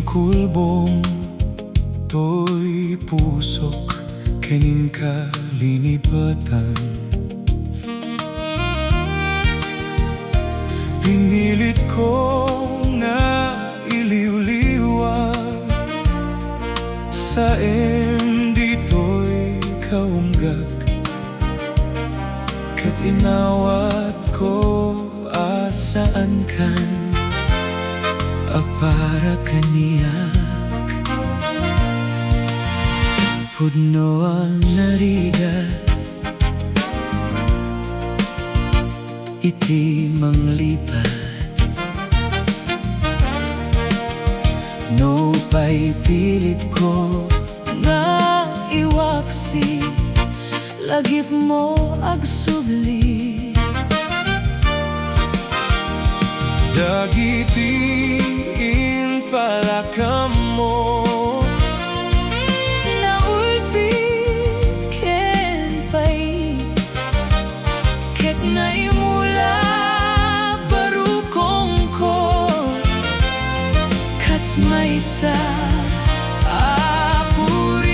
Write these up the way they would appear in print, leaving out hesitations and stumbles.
kulbong to'y pusok kenin kalinipatan. Pinilit ko nga iliw-liwag sa dito'y kaunggag, kat inawat ko asaan kan para kaniyak. Pudno ang narigat iti manglipat, no pa'y pilit ko nga iwaksi, lagip mo agsubli. Dagitiin palakam mo, naulpit ken pait, ket naimula barukong ko, kas maysa apuris.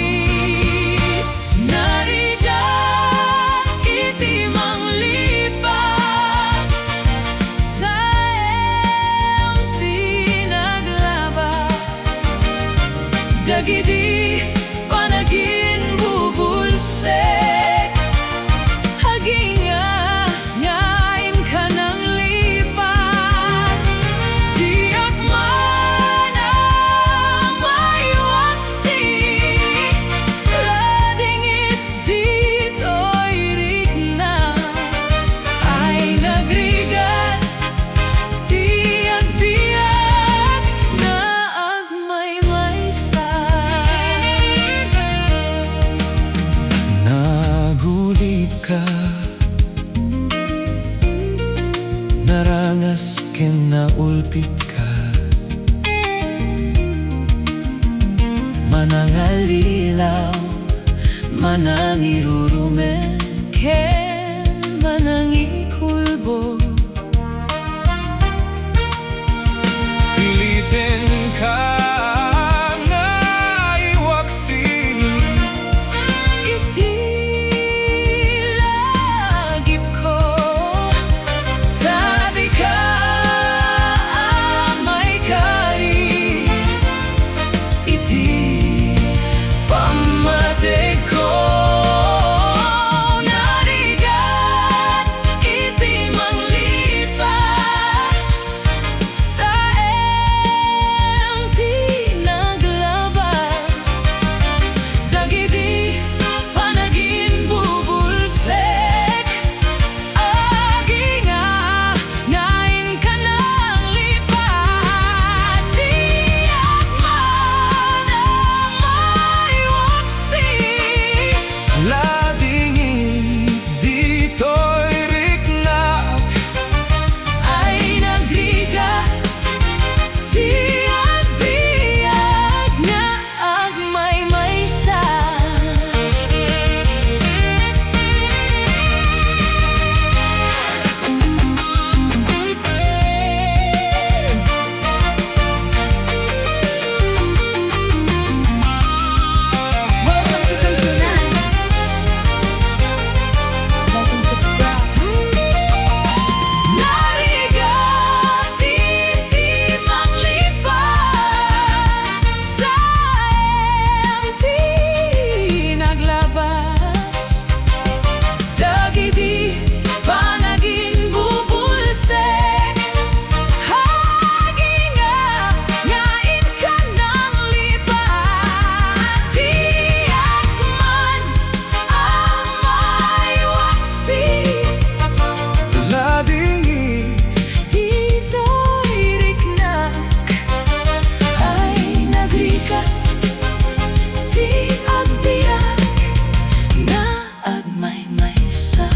Narigat iti manglipat sa dagiti panagin bubulsek, haginga ngain ka ng lipat. Di akman ang maiwaksi, ladingit dito'y rikna, ay nagrigat di agbiag na agmaymaysa. nagulit ka, narangas ken naulpit ka, manangalilaw, manangirurumen, Ken manangikulbo, pilitin ka nga iwaksi, iti lagip ko, dati ka ang may kari, iti pamatay ko. Narigat iti manglipat sa di naglabas, dagiti panagin bubulsek, aginga ngain ka ng lipat. Di akman ang maiwaksi, ladingit dito'y riknak, ay nagrigat di agbiag na agmaymaysa. Welcome to Kancionan. Like and subscribe. Narigat iti manglipat sa di naglabas, dagiti panagin bubulsek, haginga ngain ka ng lipat. Di akman ang maiwaksi, ladingit dito'y riknak, ay nagrigat di agbiag na agmaymaysa.